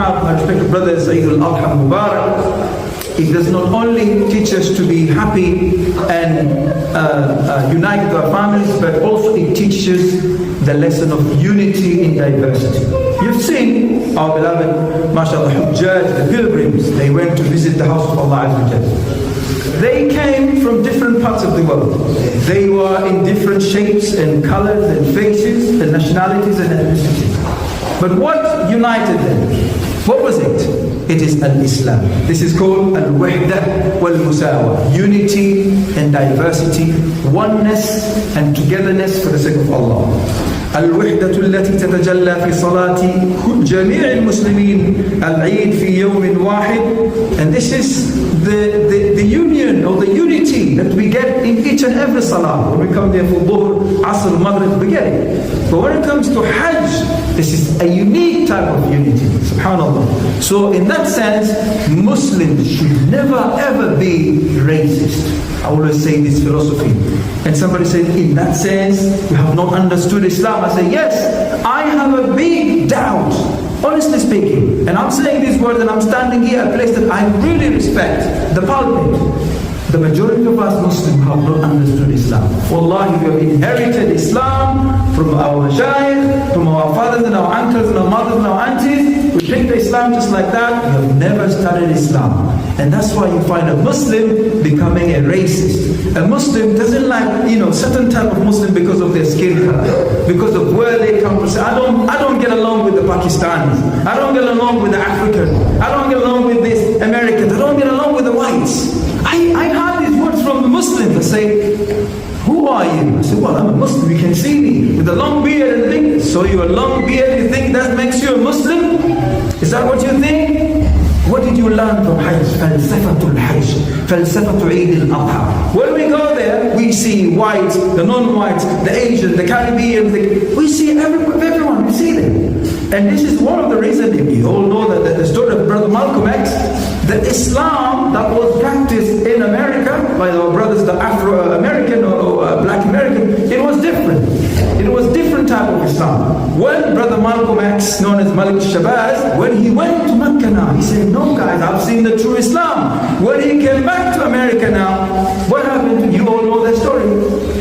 have, my respected brothers, Eid Al-Adhaa Mubarak, it does not only teach us to be happy and unite with our families, but also it teaches the lesson of unity in diversity. You've seen our beloved, mashallah, Hujjaj, the pilgrims, they went to visit the house of Allah Azza wa Jalla. They came from different parts of the world. They were in different shapes and colors and faces and nationalities and ethnicities. But what united them? What was it? It is Al-Islam. This is called Al-Wahda wal-Musawa. Unity and diversity, oneness and togetherness for the sake of Allah. الوحدة التي تتجلى في صلاة جميع المسلمين العيد في يوم واحد. And this is the union or the unity that we get in each and every salah. When we come there for Dhuhr, Asr, Maghrib, we get it. But when it comes to Hajj, this is a unique type of unity. Subhanallah. So in that sense, Muslims should never ever be racist. I always say this philosophy. And somebody said, in that sense, you have not understood Islam. I say, yes, I have a big doubt, honestly speaking. And I'm saying these words and I'm standing here at a place that I really respect, the pulpit. The majority of us Muslims have not understood Islam. Wallahi, we have inherited Islam from our mashayikh, from our fathers and our uncles and our mothers and our aunties. We take the Islam just like that. We have never studied Islam. And that's why you find a Muslim becoming a racist. A Muslim doesn't like, certain type of Muslim because of their skin color, because of where they come from. I don't get along with the Pakistanis. I don't get along with the Africans. I don't get along with this Americans. I don't get along with the whites. I heard these words from the Muslims. I say, who are you? I say, well, I'm a Muslim. You can see me with a long beard and think. So you're a long beard, you think that makes you a Muslim? Is that what you think? What did you learn from Hajj? Falsafatul Hajj. Falsafatul Eid Al-Adhaa. When we go there, we see whites, the non-whites, the Asians, the Caribbean. We see everyone. We see them. And this is one of the reasons, you all know that the story of Brother Malcolm X, the Islam that was practiced in America by our brothers, the Afro-American or Black American, it was different. It was different type of Islam. When Brother Malcolm X, known as Malik Shabazz, when he went to Mecca now, he said, no guys, I've seen the true Islam. When he came back to America now, what happened? You all know that story.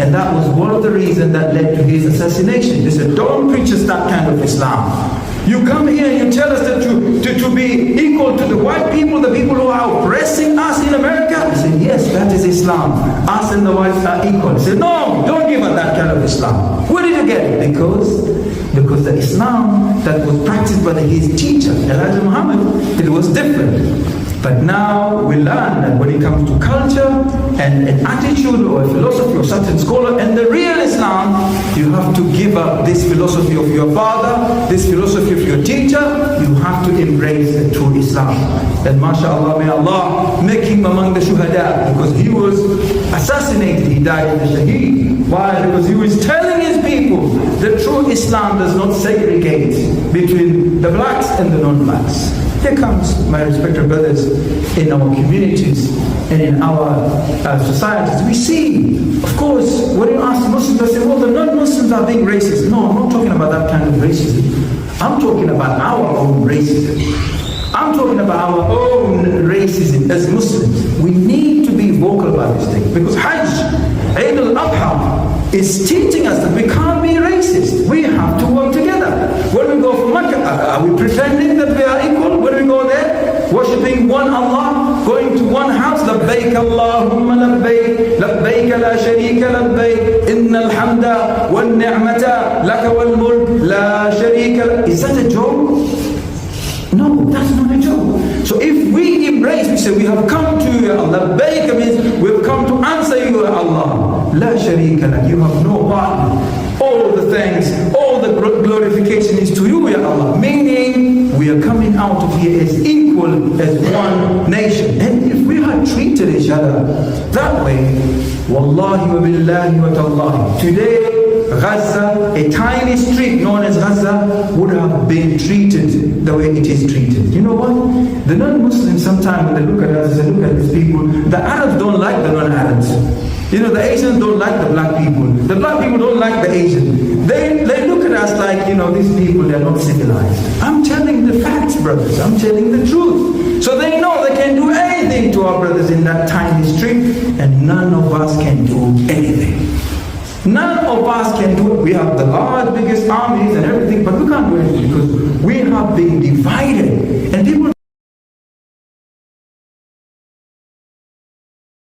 And that was one of the reasons that led to his assassination. They said, don't preach us that kind of Islam. You come here and you tell us that to be equal to the white people, the people who are oppressing us in America. He said, yes, that is Islam. Us and the whites are equal. He said, no, don't give us that kind of Islam. Where did you get it? Because the Islam that was practiced by his teacher, Elijah Muhammad, it was different. But now we learn that when it comes to culture and an attitude or a philosophy of certain scholar and the real Islam, you have to give up this philosophy of your father, this philosophy of your teacher. You have to embrace the true Islam. And mashallah, may Allah make him among the shuhada, because he was assassinated, he died in the shaheed. Why? Because he was telling his people the true Islam does not segregate between the blacks and the non-blacks. Here comes, my respected brothers, in our communities and in our societies. We see, of course, when you ask Muslims, they say, well, the non-Muslims are being racist. No, I'm not talking about that kind of racism. I'm talking about our own racism. I'm talking about our own racism as Muslims. We need to be vocal about this thing. Because Hajj, Eid Al-Adhaa, is teaching us that we can't be racist. We have to work together. When we go from Mecca, are we pretending that we are equal? When we go there, worshipping one Allah, going to one house, labbaik Allahumma labbaik, labbaik la sharika labbaik, inna al-hamda wal ni'mata laka wal mulk la sharika lak. Is that a joke? No, that's not a joke. So if we embrace, we say we have come to you, Allah. Labbaik means we've come to answer you, Allah. La sharika lak, you have no partner. All the thanks, all the glorification is to you, Ya Allah. Meaning, we are coming out of here as equal as one nation. And if we had treated each other that way, wallahi wa billahi wa tallahi, today, Gaza, a tiny street known as Gaza, would have been treated the way it is treated. You know what? The non-Muslims sometimes when they look at us, they look at these people, the Arabs don't like the non-Arabs. The Asians don't like the black people. The black people don't like the Asians. They look at us like, these people, they're not civilized. I'm telling the facts. honest brothers. I'm telling the truth. So they know they can do anything to our brothers in that tiny street, and none of us can do anything. None of us can do it. We have the large, biggest armies and everything, but we can't do anything because we have been divided.